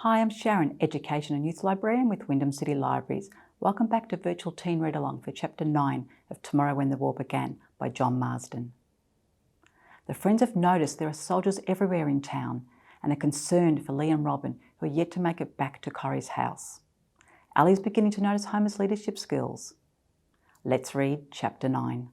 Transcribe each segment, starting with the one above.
Hi, I'm Sharyn, Education and Youth Librarian with Wyndham City Libraries. Welcome back to Virtual Teen Read Along for Chapter 9 of Tomorrow When the War Began by John Marsden. The friends have noticed there are soldiers everywhere in town and are concerned for Lee and Robin, who are yet to make it back to Corrie's house. Ali is beginning to notice Homer's leadership skills. Let's read Chapter 9.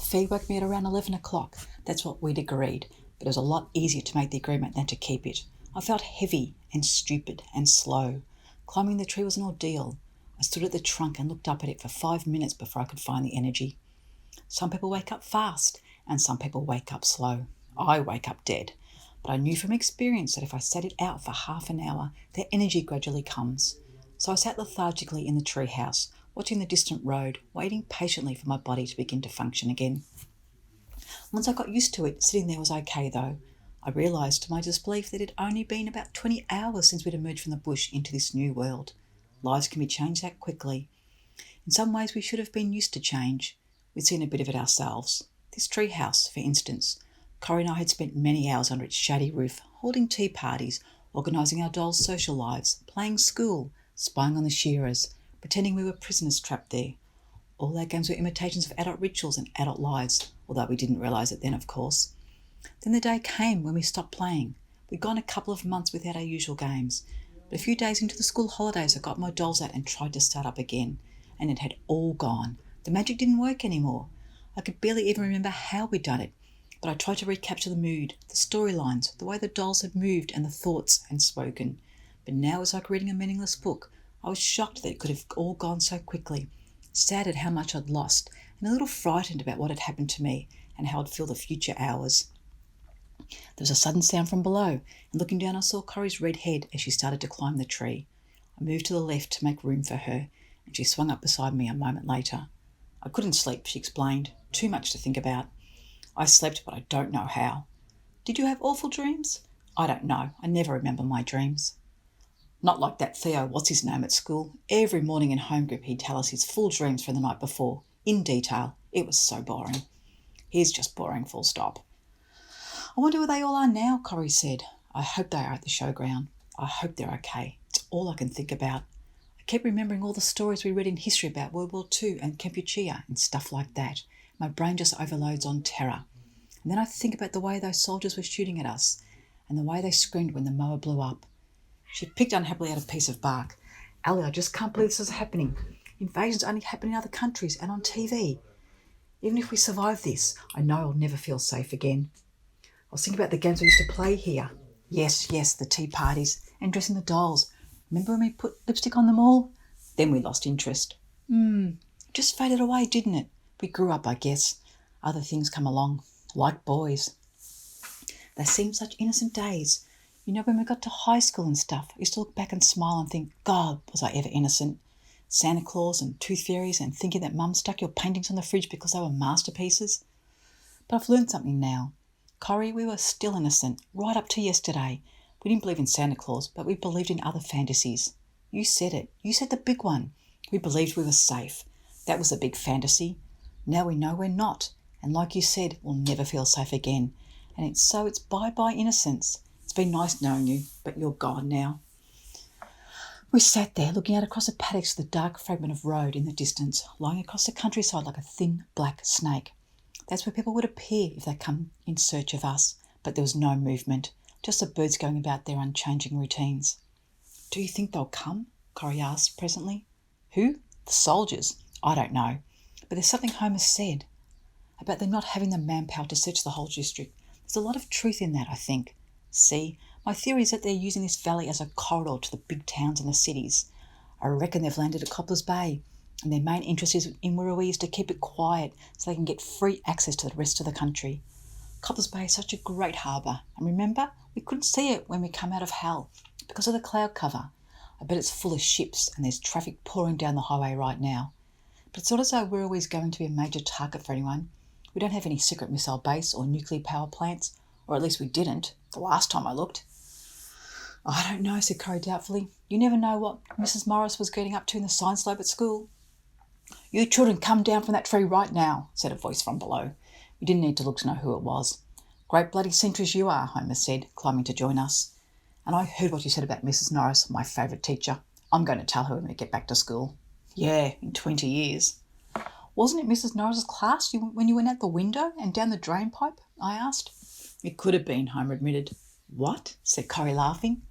Fee woke me at around 11 o'clock. That's what we'd agreed, but it was a lot easier to make the agreement than to keep it. I felt heavy and stupid and slow. Climbing the tree was an ordeal. I stood at the trunk and looked up at it for 5 minutes before I could find the energy. Some people wake up fast and some people wake up slow. I wake up dead, but I knew from experience that if I sat it out for half an hour, their energy gradually comes. So I sat lethargically in the treehouse, watching the distant road, waiting patiently for my body to begin to function again. Once I got used to it, sitting there was okay though. I realised to my disbelief that it had only been about 20 hours since we'd emerged from the bush into this new world. Lives can be changed that quickly. In some ways we should have been used to change. We'd seen a bit of it ourselves. This tree house, for instance. Corrie and I had spent many hours under its shady roof, holding tea parties, organising our dolls' social lives, playing school, spying on the shearers, pretending we were prisoners trapped there. All our games were imitations of adult rituals and adult lives, although we didn't realise it then, of course. Then the day came when we stopped playing. We'd gone a couple of months without our usual games. But a few days into the school holidays, I got my dolls out and tried to start up again. And it had all gone. The magic didn't work anymore. I could barely even remember how we'd done it. But I tried to recapture the mood, the storylines, the way the dolls had moved and the thoughts and spoken. But now it was like reading a meaningless book. I was shocked that it could have all gone so quickly, sad at how much I'd lost, and a little frightened about what had happened to me and how I'd feel the future hours. There was a sudden sound from below, and looking down I saw Corrie's red head as she started to climb the tree. I moved to the left to make room for her, and she swung up beside me a moment later. I couldn't sleep, she explained. Too much to think about. I slept, but I don't know how. Did you have awful dreams? I don't know. I never remember my dreams. Not like that Theo, what's his name at school. Every morning in home group he'd tell us his full dreams from the night before, in detail. It was so boring. He's just boring, full stop. I wonder where they all are now, Corrie said. I hope they are at the showground. I hope they're okay. It's all I can think about. I kept remembering all the stories we read in history about World War II and Kampuchea and stuff like that. My brain just overloads on terror. And then I think about the way those soldiers were shooting at us and the way they screamed when the mower blew up. She picked unhappily out a piece of bark. Ali, I just can't believe this is happening. Invasions only happen in other countries and on TV. Even if we survive this, I know I'll never feel safe again. I was thinking about the games we used to play here. Yes, the tea parties and dressing the dolls. Remember when we put lipstick on them all? Then we lost interest. It just faded away, didn't it? We grew up, I guess. Other things come along, like boys. They seemed such innocent days. You know, when we got to high school and stuff, I used to look back and smile and think, God, was I ever innocent? Santa Claus and tooth fairies and thinking that Mum stuck your paintings on the fridge because they were masterpieces. But I've learned something now. Corrie, we were still innocent, right up to yesterday. We didn't believe in Santa Claus, but we believed in other fantasies. You said it. You said the big one. We believed we were safe. That was a big fantasy. Now we know we're not. And like you said, we'll never feel safe again. And it's bye-bye innocence. It's been nice knowing you, but you're gone now. We sat there looking out across the paddocks to the dark fragment of road in the distance, lying across the countryside like a thin black snake. That's where people would appear if they come in search of us, but there was no movement, just the birds going about their unchanging routines. Do you think they'll come? Corrie asked presently. Who? The soldiers. I don't know. But there's something Homer said about them not having the manpower to search the whole district. There's a lot of truth in that, I think. See, my theory is that they're using this valley as a corridor to the big towns and the cities. I reckon they've landed at Copper's Bay, and their main interest is in Wirrawee is to keep it quiet so they can get free access to the rest of the country. Copper's Bay is such a great harbour, and remember, we couldn't see it when we come out of hell because of the cloud cover. I bet it's full of ships and there's traffic pouring down the highway right now. But it's not as though Wirrawee's going to be a major target for anyone. We don't have any secret missile base or nuclear power plants, or at least we didn't, the last time I looked. I don't know, said Corrie doubtfully. You never know what Mrs. Morris was getting up to in the science lab at school. You children come down from that tree right now, said a voice from below. We didn't need to look to know who it was. Great bloody sentries you are, Homer said, climbing to join us. And I heard what you said about Mrs. Norris, my favourite teacher. I'm going to tell her when we get back to school. Yeah, in 20 years. Wasn't it Mrs. Norris's class when you went out the window and down the drain pipe? I asked. It could have been, Homer admitted. What? Said Corrie, laughing.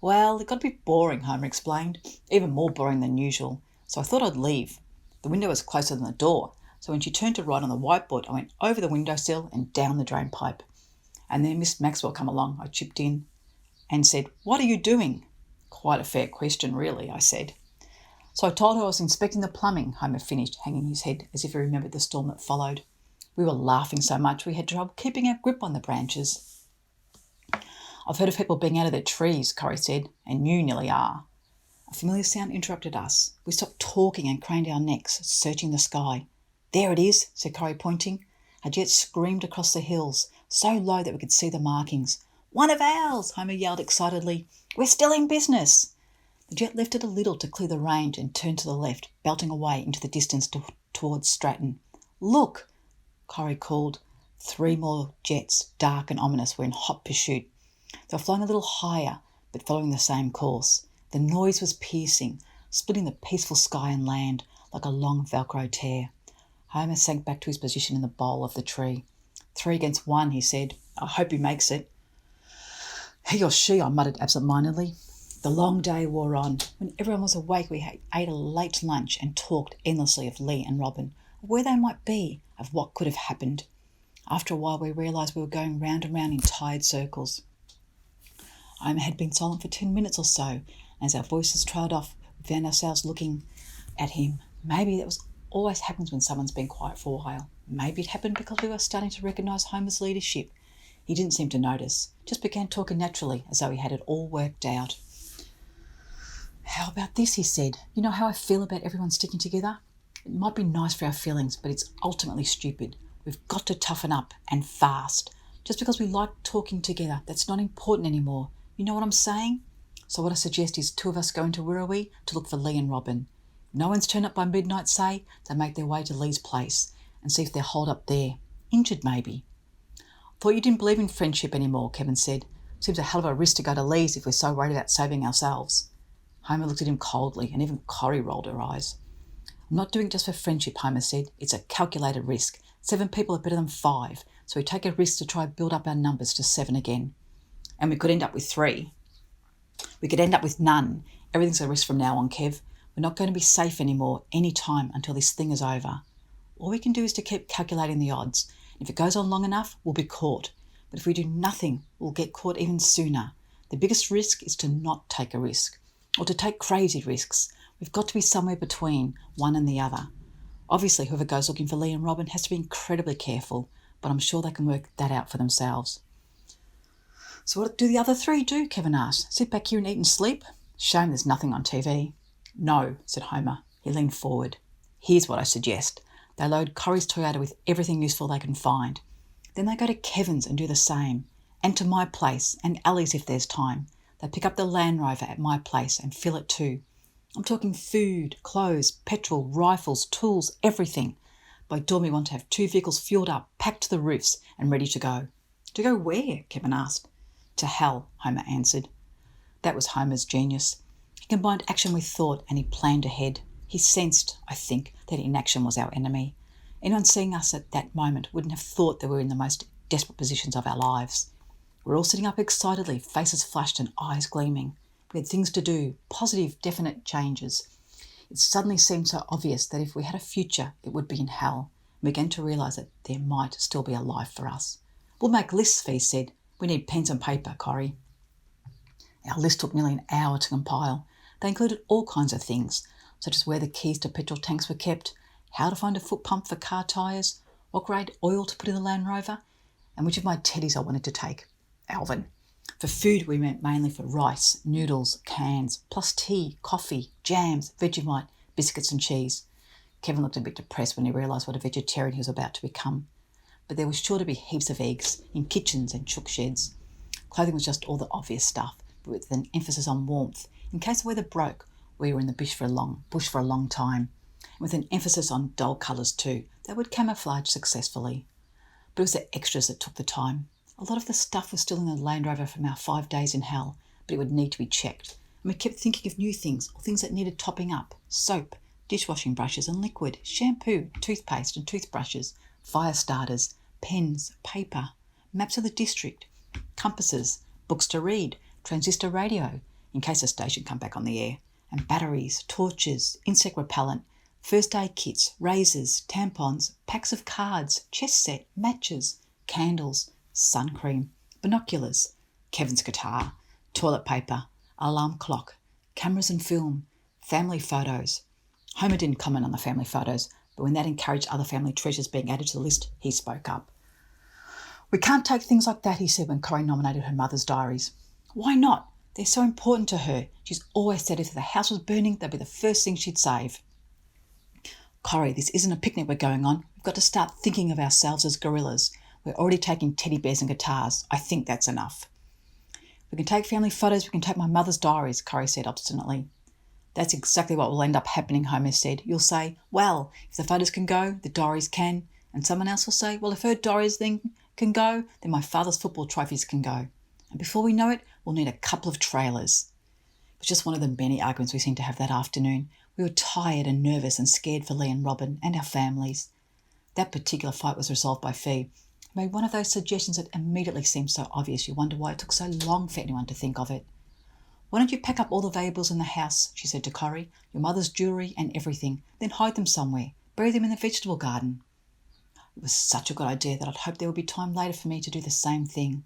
Well, it got a bit boring, Homer explained, even more boring than usual, so I thought I'd leave. The window was closer than the door, so when she turned to write on the whiteboard, I went over the windowsill and down the drain pipe. And then Miss Maxwell come along, I chipped in, and said, What are you doing? Quite a fair question, really, I said. So I told her I was inspecting the plumbing, Homer finished, hanging his head as if he remembered the storm that followed. We were laughing so much we had trouble keeping our grip on the branches. I've heard of people being out of their trees, Corrie said, and you nearly are. A familiar sound interrupted us. We stopped talking and craned our necks, searching the sky. There it is, said Corrie, pointing. A jet screamed across the hills, so low that we could see the markings. One of ours, Homer yelled excitedly. We're still in business. The jet lifted a little to clear the range and turned to the left, belting away into the distance towards Stratton. Look, Corrie called. 3 more jets, dark and ominous, were in hot pursuit. They were flying a little higher, but following the same course. The noise was piercing, splitting the peaceful sky and land like a long Velcro tear. Homer sank back to his position in the bole of the tree. 3 against 1, he said. I hope he makes it. He or she, I muttered absent-mindedly. The long day wore on. When everyone was awake, we ate a late lunch and talked endlessly of Lee and Robin, of where they might be, of what could have happened. After a while, we realised we were going round and round in tired circles. Homer had been silent for 10 minutes or so, and as our voices trailed off, we found ourselves looking at him. Maybe that was always happens when someone's been quiet for a while. Maybe it happened because we were starting to recognise Homer's leadership. He didn't seem to notice, just began talking naturally, as though he had it all worked out. How about this, he said. You know how I feel about everyone sticking together? It might be nice for our feelings, but it's ultimately stupid. We've got to toughen up, and fast. Just because we like talking together, that's not important anymore. You know what I'm saying? So what I suggest is 2 of us go into Wirrawee to look for Lee and Robin. If no one's turned up by midnight, say, they make their way to Lee's place and see if they're holed up there. Injured, maybe. Thought you didn't believe in friendship anymore, Kevin said. Seems a hell of a risk to go to Lee's if we're so worried about saving ourselves. Homer looked at him coldly, and even Corrie rolled her eyes. I'm not doing it just for friendship, Homer said. It's a calculated risk. 7 people are better than 5, so we take a risk to try and build up our numbers to 7 again. And we could end up with 3. We could end up with none. Everything's a risk from now on, Kev. We're not going to be safe anymore any time until this thing is over. All we can do is to keep calculating the odds. If it goes on long enough, we'll be caught. But if we do nothing, we'll get caught even sooner. The biggest risk is to not take a risk, or to take crazy risks. We've got to be somewhere between one and the other. Obviously, whoever goes looking for Lee and Robin has to be incredibly careful, but I'm sure they can work that out for themselves. So what do the other 3 do? Kevin asked. Sit back here and eat and sleep? Shame there's nothing on TV. No, said Homer. He leaned forward. Here's what I suggest. They load Corrie's Toyota with everything useful they can find. Then they go to Kevin's and do the same, and to my place, and Ali's if there's time. They pick up the Land Rover at my place and fill it too. I'm talking food, clothes, petrol, rifles, tools, everything. By dawn we want to have 2 vehicles fueled up, packed to the roofs, and ready to go. To go where? Kevin asked. To hell, Homer answered. That was Homer's genius. He combined action with thought, and he planned ahead. He sensed, I think, that inaction was our enemy. Anyone seeing us at that moment wouldn't have thought that we were in the most desperate positions of our lives. We were all sitting up excitedly, faces flushed and eyes gleaming. We had things to do, positive, definite changes. It suddenly seemed so obvious that if we had a future, it would be in hell. We began to realise that there might still be a life for us. We'll make lists, Fee said. We need pens and paper, Corrie. Our list took nearly an hour to compile. They included all kinds of things, such as where the keys to petrol tanks were kept, how to find a foot pump for car tyres, what grade oil to put in the Land Rover, and which of my teddies I wanted to take. Alvin. For food, we went mainly for rice, noodles, cans, plus tea, coffee, jams, Vegemite, biscuits and cheese. Kevin looked a bit depressed when he realised what a vegetarian he was about to become. But there was sure to be heaps of eggs in kitchens and chook sheds. Clothing was just all the obvious stuff, but with an emphasis on warmth. In case the weather broke, we were in the bush for a long time. And with an emphasis on dull colours too, that would camouflage successfully. But it was the extras that took the time. A lot of the stuff was still in the Land Rover from our 5 days in hell, but it would need to be checked. And we kept thinking of new things, or things that needed topping up: soap, dishwashing brushes and liquid, shampoo, toothpaste and toothbrushes, fire starters, pens, paper, maps of the district, compasses, books to read, transistor radio, in case the station come back on the air, and batteries, torches, insect repellent, first aid kits, razors, tampons, packs of cards, chess set, matches, candles, sun cream, binoculars, Kevin's guitar, toilet paper, alarm clock, cameras and film, family photos. Homer didn't comment on the family photos, but when that encouraged other family treasures being added to the list, he spoke up. "We can't take things like that," he said when Corrie nominated her mother's diaries. "Why not? They're so important to her. She's always said if the house was burning, they'd be the first thing she'd save." "Corrie, this isn't a picnic we're going on. We've got to start thinking of ourselves as gorillas. We're already taking teddy bears and guitars. I think that's enough." "We can take family photos, we can take my mother's diaries," Corrie said obstinately. "That's exactly what will end up happening," Homer said. "You'll say, well, if the photos can go, the diaries can. And someone else will say, well, if her diaries then can go, then my father's football trophies can go. And before we know it, we'll need a couple of trailers." It was just one of the many arguments we seemed to have that afternoon. We were tired and nervous and scared for Lee and Robin and our families. That particular fight was resolved by Fee, who made one of those suggestions that immediately seemed so obvious you wonder why it took so long for anyone to think of it. "Why don't you pack up all the valuables in the house," she said to Corrie, "your mother's jewellery and everything, then hide them somewhere, bury them in the vegetable garden." It was such a good idea that I'd hoped there would be time later for me to do the same thing.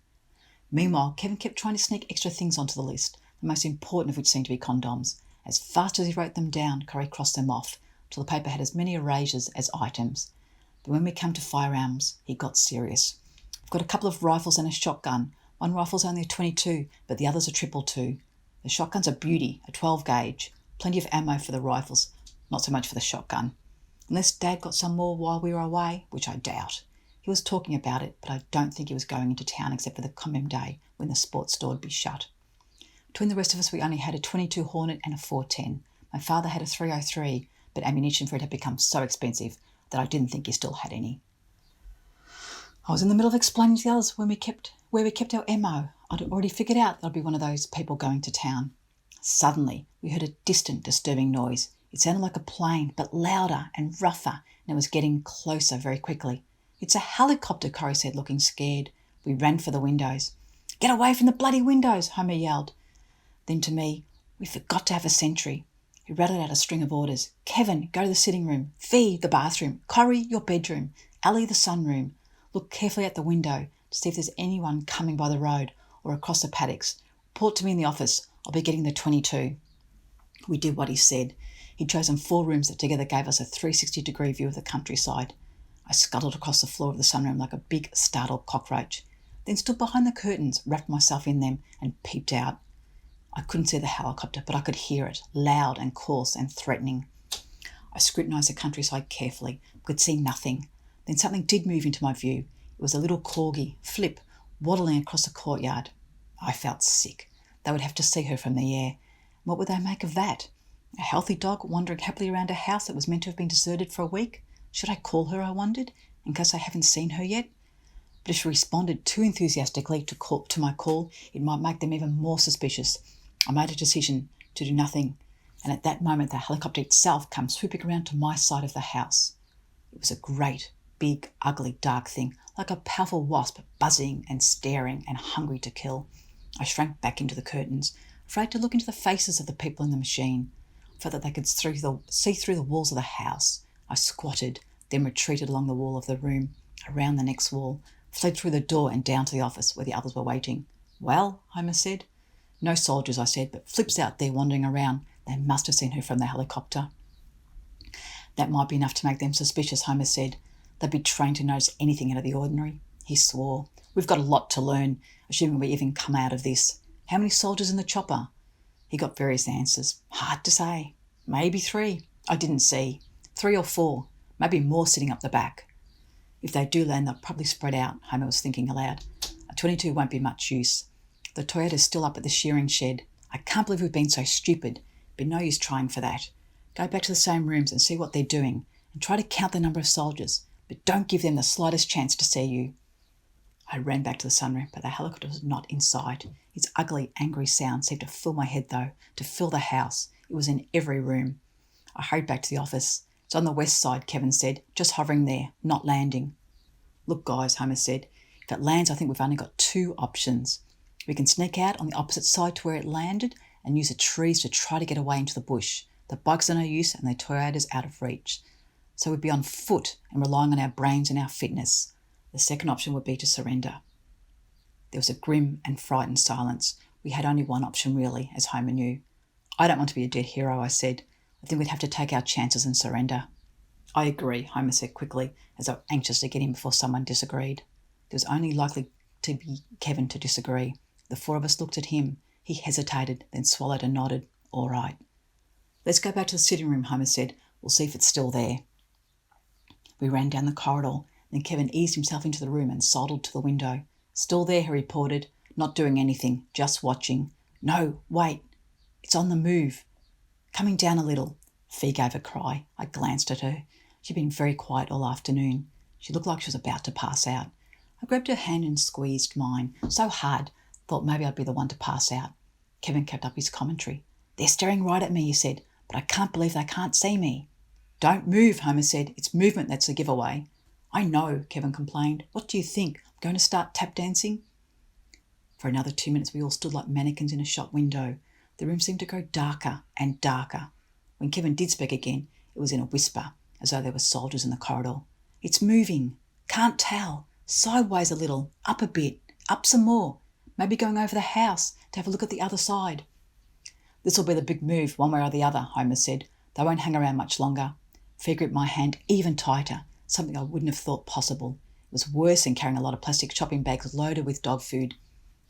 Meanwhile, Kevin kept trying to sneak extra things onto the list, the most important of which seemed to be condoms. As fast as he wrote them down, Corrie crossed them off, till the paper had as many erasures as items. But when we come to firearms, he got serious. "I've got a couple of rifles and a shotgun. One rifle's only a 22, but the other's a 222. The shotgun's a beauty, a 12 gauge. Plenty of ammo for the rifles, not so much for the shotgun. Unless Dad got some more while we were away, which I doubt. He was talking about it, but I don't think he was going into town except for the commem day when the sports store would be shut. Between the rest of us, we only had a 22 Hornet and a 410. My father had a 303, but ammunition for it had become so expensive that I didn't think he still had any. I was in the middle of explaining to the others where we kept our ammo. I'd already figured out that I'd be one of those people going to town. Suddenly, we heard a distant, disturbing noise. It sounded like a plane, but louder and rougher, and it was getting closer very quickly. "It's a helicopter," Corrie said, looking scared. We ran for the windows. "Get away from the bloody windows," Homer yelled. Then to me, "We forgot to have a sentry." He rattled out a string of orders. "Kevin, go to the sitting room. Fee, the bathroom. Corrie, your bedroom. Ali, the sunroom. Look carefully at the window to see if there's anyone coming by the road or across the paddocks. Report to me in the office. I'll be getting the 22. We did what he said. He'd chosen 4 rooms that together gave us a 360-degree view of the countryside. I scuttled across the floor of the sunroom like a big, startled cockroach, then stood behind the curtains, wrapped myself in them, and peeped out. I couldn't see the helicopter, but I could hear it, loud and coarse and threatening. I scrutinised the countryside carefully, could see nothing. Then something did move into my view. It was a little corgi, Flip, waddling across the courtyard. I felt sick. They would have to see her from the air. What would they make of that? A healthy dog wandering happily around a house that was meant to have been deserted for a week? Should I call her, I wondered, in case I haven't seen her yet? But if she responded too enthusiastically to my call, it might make them even more suspicious. I made a decision to do nothing, and at that moment the helicopter itself came swooping around to my side of the house. It was a great, big, ugly, dark thing, like a powerful wasp, buzzing and staring and hungry to kill. I shrank back into the curtains, afraid to look into the faces of the people in the machine. I felt that they could see through the walls of the house. I squatted, then retreated along the wall of the room, around the next wall, fled through the door and down to the office where the others were waiting. "Well," Homer said. "No soldiers," I said, "but Flip's out there wandering around. They must have seen her from the helicopter." "That might be enough to make them suspicious," Homer said. "They'd be trained to notice anything out of the ordinary." He swore. "We've got a lot to learn, assuming we even come out of this. How many soldiers in the chopper?" He got various answers. "Hard to say. Maybe 3. I didn't see. 3 or 4. Maybe more sitting up the back." "If they do land, they'll probably spread out," Homer was thinking aloud. "A 22 won't be much use. The Toyota's still up at the shearing shed. I can't believe we've been so stupid, but no use trying for that. Go back to the same rooms and see what they're doing, and try to count the number of soldiers, but don't give them the slightest chance to see you." I ran back to the sunroom, but the helicopter was not in sight. Its ugly, angry sound seemed to fill my head, though, to fill the house. It was in every room. I hurried back to the office. It's on the west side, Kevin said, just hovering there, not landing. Look, guys, Homer said, if it lands, I think we've only got 2 options. We can sneak out on the opposite side to where it landed and use the trees to try to get away into the bush. The bikes are no use and the Toyota's out of reach. So we'd be on foot and relying on our brains and our fitness. The second option would be to surrender. There was a grim and frightened silence. We had only one option, really, as Homer knew. I don't want to be a dead hero, I said. I think we'd have to take our chances and surrender. I agree, Homer said quickly, as though anxious to get in before someone disagreed. There was only likely to be Kevin to disagree. The 4 of us looked at him. He hesitated, then swallowed and nodded. All right. Let's go back to the sitting room, Homer said. We'll see if it's still there. We ran down the corridor. Then Kevin eased himself into the room and sidled to the window. Still there, he reported. Not doing anything, just watching. No, wait. It's on the move. Coming down a little. Fee gave a cry. I glanced at her. She'd been very quiet all afternoon. She looked like she was about to pass out. I grabbed her hand and squeezed mine. So hard. Thought maybe I'd be the one to pass out. Kevin kept up his commentary. They're staring right at me, he said, but I can't believe they can't see me. Don't move, Homer said. It's movement that's a giveaway. I know, Kevin complained. What do you think? I'm going to start tap dancing? For another 2 minutes, we all stood like mannequins in a shop window. The room seemed to grow darker and darker. When Kevin did speak again, it was in a whisper, as though there were soldiers in the corridor. It's moving. Can't tell. Sideways a little. Up a bit. Up some more. Maybe going over the house to have a look at the other side. This'll be the big move, one way or the other, Homer said. They won't hang around much longer. Fee gripped my hand even tighter, something I wouldn't have thought possible. It was worse than carrying a lot of plastic shopping bags loaded with dog food.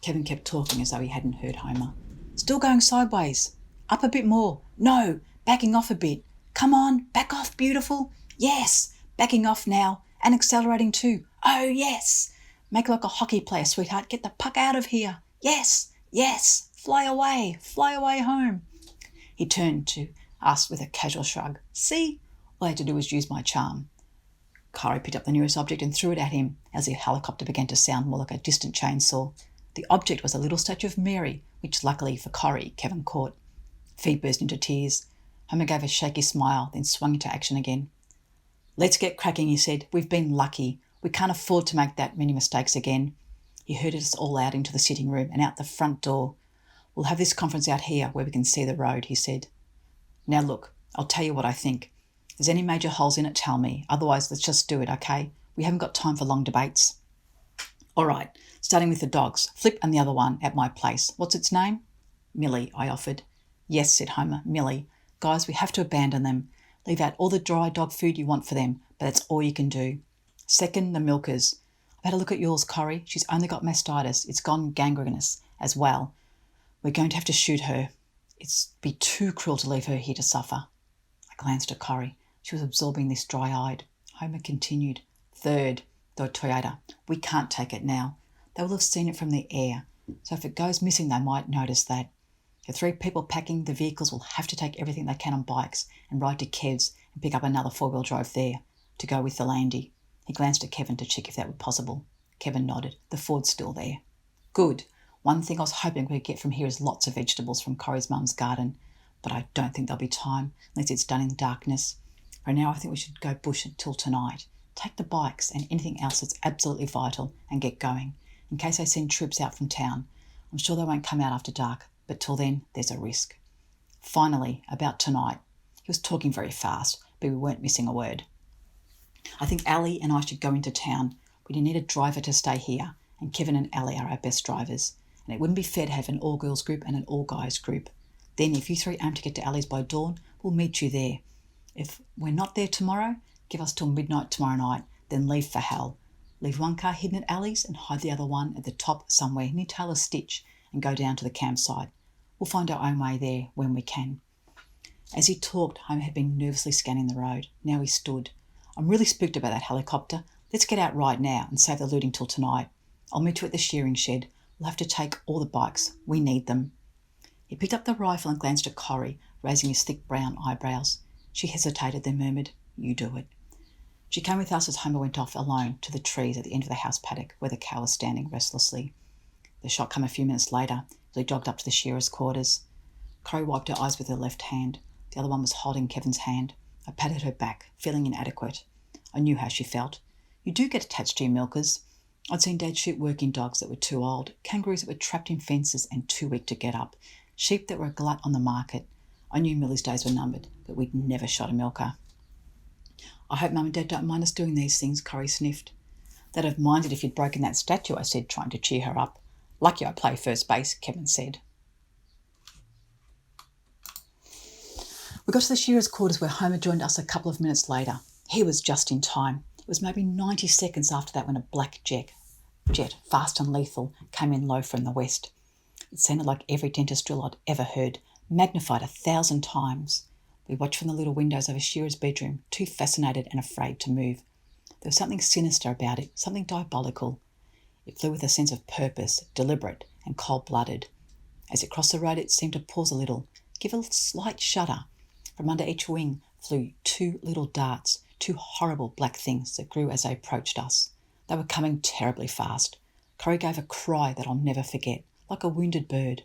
Kevin kept talking as though he hadn't heard Homer. Still going sideways. Up a bit more. No, backing off a bit. Come on, back off, beautiful. Yes, backing off now and accelerating too. Oh, yes. Make like a hockey player, sweetheart. Get the puck out of here. Yes, yes. Fly away home. He turned to us with a casual shrug. See? All I had to do was use my charm. Corey picked up the nearest object and threw it at him as the helicopter began to sound more like a distant chainsaw. The object was a little statue of Mary, which luckily for Corey, Kevin caught. Fee burst into tears. Homer gave a shaky smile, then swung into action again. Let's get cracking, he said. We've been lucky. We can't afford to make that many mistakes again. He herded us all out into the sitting room and out the front door. We'll have this conference out here where we can see the road, he said. Now look, I'll tell you what I think. If there's any major holes in it, tell me. Otherwise, let's just do it, okay? We haven't got time for long debates. All right, starting with the dogs. Flip and the other one at my place. What's its name? Millie, I offered. Yes, said Homer, Millie. Guys, we have to abandon them. Leave out all the dry dog food you want for them, but that's all you can do. Second, the milkers. I've had a look at yours, Corrie. She's only got mastitis. It's gone gangrenous as well. We're going to have to shoot her. It'd be too cruel to leave her here to suffer. I glanced at Corrie. She was absorbing this dry-eyed. Homer continued. Third, the Toyota. We can't take it now. They will have seen it from the air. So if it goes missing, they might notice that. The 3 people packing the vehicles will have to take everything they can on bikes and ride to Kev's and pick up another 4-wheel drive there to go with the Landy. He glanced at Kevin to check if that were possible. Kevin nodded. The Ford's still there. Good. One thing I was hoping we could get from here is lots of vegetables from Corrie's mum's garden, but I don't think there'll be time unless it's done in darkness. For now, I think we should go bush until tonight. Take the bikes and anything else that's absolutely vital and get going, in case they send troops out from town. I'm sure they won't come out after dark, but till then, there's a risk. Finally, about tonight. He was talking very fast, but we weren't missing a word. I think Ali and I should go into town. We need a driver to stay here, and Kevin and Ali are our best drivers. And it wouldn't be fair to have an all-girls group and an all-guys group. Then, if you 3 aim to get to Ali's by dawn, we'll meet you there. If we're not there tomorrow, give us till midnight tomorrow night, then leave for hell. Leave one car hidden at Ali's and hide the other one at the top somewhere near Taylor's Stitch and go down to the campsite. We'll find our own way there when we can. As he talked, Homer had been nervously scanning the road. Now he stood. I'm really spooked about that helicopter. Let's get out right now and save the looting till tonight. I'll meet you at the shearing shed. We'll have to take all the bikes. We need them. He picked up the rifle and glanced at Corrie, raising his thick brown eyebrows. She hesitated, then murmured, You do it. She came with us as Homer went off alone to the trees at the end of the house paddock where the cow was standing restlessly. The shot came a few minutes later as we jogged up to the shearer's quarters. Corrie wiped her eyes with her left hand. The other one was holding Kevin's hand. I patted her back, feeling inadequate. I knew how she felt. You do get attached to your milkers. I'd seen Dad shoot working dogs that were too old, kangaroos that were trapped in fences and too weak to get up, sheep that were a glut on the market. I knew Millie's days were numbered, but we'd never shot a milker. I hope Mum and Dad don't mind us doing these things, Corrie sniffed. They'd have minded if you'd broken that statue, I said, trying to cheer her up. Lucky I play first base, Kevin said. We got to the shearer's quarters where Homer joined us a couple of minutes later. He was just in time. It was maybe 90 seconds after that when a black jet, fast and lethal, came in low from the west. It sounded like every dentist drill I'd ever heard, magnified 1,000 times. We watched from the little windows of a shearer's bedroom, too fascinated and afraid to move. There was something sinister about it, something diabolical. It flew with a sense of purpose, deliberate and cold-blooded. As it crossed the road, it seemed to pause a little, give a slight shudder. From under each wing flew 2 little darts, 2 horrible black things that grew as they approached us. They were coming terribly fast. Corrie gave a cry that I'll never forget, like a wounded bird.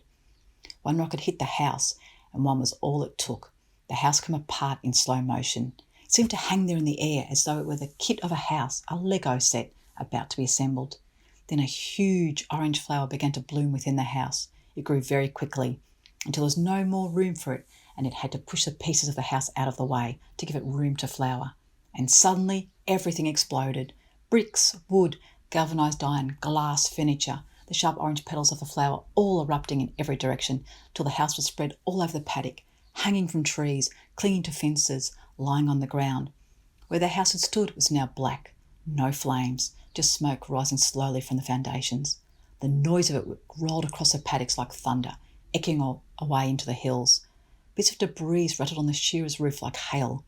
One rocket hit the house, and one was all it took. The house came apart in slow motion. It seemed to hang there in the air as though it were the kit of a house, a Lego set, about to be assembled. Then a huge orange flower began to bloom within the house. It grew very quickly, until there was no more room for it, and it had to push the pieces of the house out of the way to give it room to flower. And suddenly everything exploded. Bricks, wood, galvanised iron, glass, furniture, the sharp orange petals of the flower all erupting in every direction till the house was spread all over the paddock, hanging from trees, clinging to fences, lying on the ground. Where the house had stood was now black, no flames, just smoke rising slowly from the foundations. The noise of it rolled across the paddocks like thunder, echoing away into the hills. Bits of debris rattled on the shearer's roof like hail.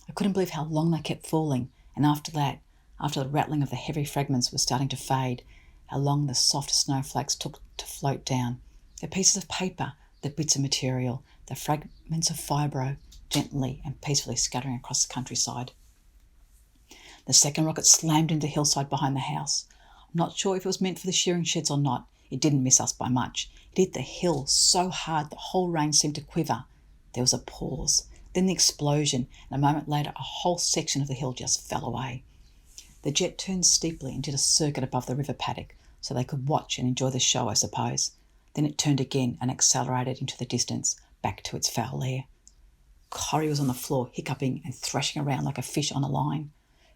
I couldn't believe how long they kept falling, and after that, after the rattling of the heavy fragments was starting to fade, how long the soft snowflakes took to float down. The pieces of paper, the bits of material, the fragments of fibro, gently and peacefully scattering across the countryside. The second rocket slammed into the hillside behind the house. I'm not sure if it was meant for the shearing sheds or not. It didn't miss us by much. It hit the hill so hard the whole range seemed to quiver. There was a pause, then the explosion, and a moment later a whole section of the hill just fell away. The jet turned steeply and did a circuit above the river paddock, so they could watch and enjoy the show, I suppose. Then it turned again and accelerated into the distance, back to its foul lair. Corrie was on the floor, hiccuping and thrashing around like a fish on a line.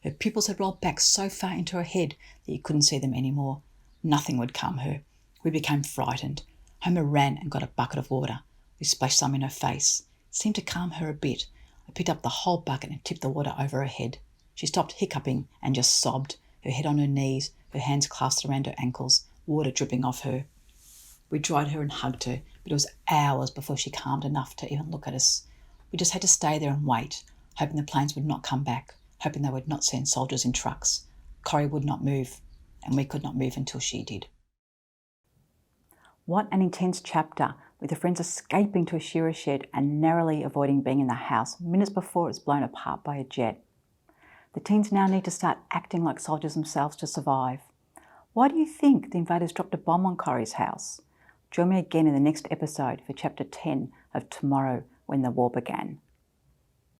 Her pupils had rolled back so far into her head that you couldn't see them any more. Nothing would calm her. We became frightened. Homer ran and got a bucket of water. We splashed some in her face. It seemed to calm her a bit. I picked up the whole bucket and tipped the water over her head. She stopped hiccuping and just sobbed, her head on her knees, her hands clasped around her ankles, water dripping off her. We dried her and hugged her, but it was hours before she calmed enough to even look at us. We just had to stay there and wait, hoping the planes would not come back, hoping they would not send soldiers in trucks. Corrie would not move, and we could not move until she did. What an intense chapter, with the friends escaping to a shearer shed and narrowly avoiding being in the house minutes before it was blown apart by a jet. The teens now need to start acting like soldiers themselves to survive. Why do you think the invaders dropped a bomb on Corrie's house? Join me again in the next episode for Chapter 10 of Tomorrow When the War Began.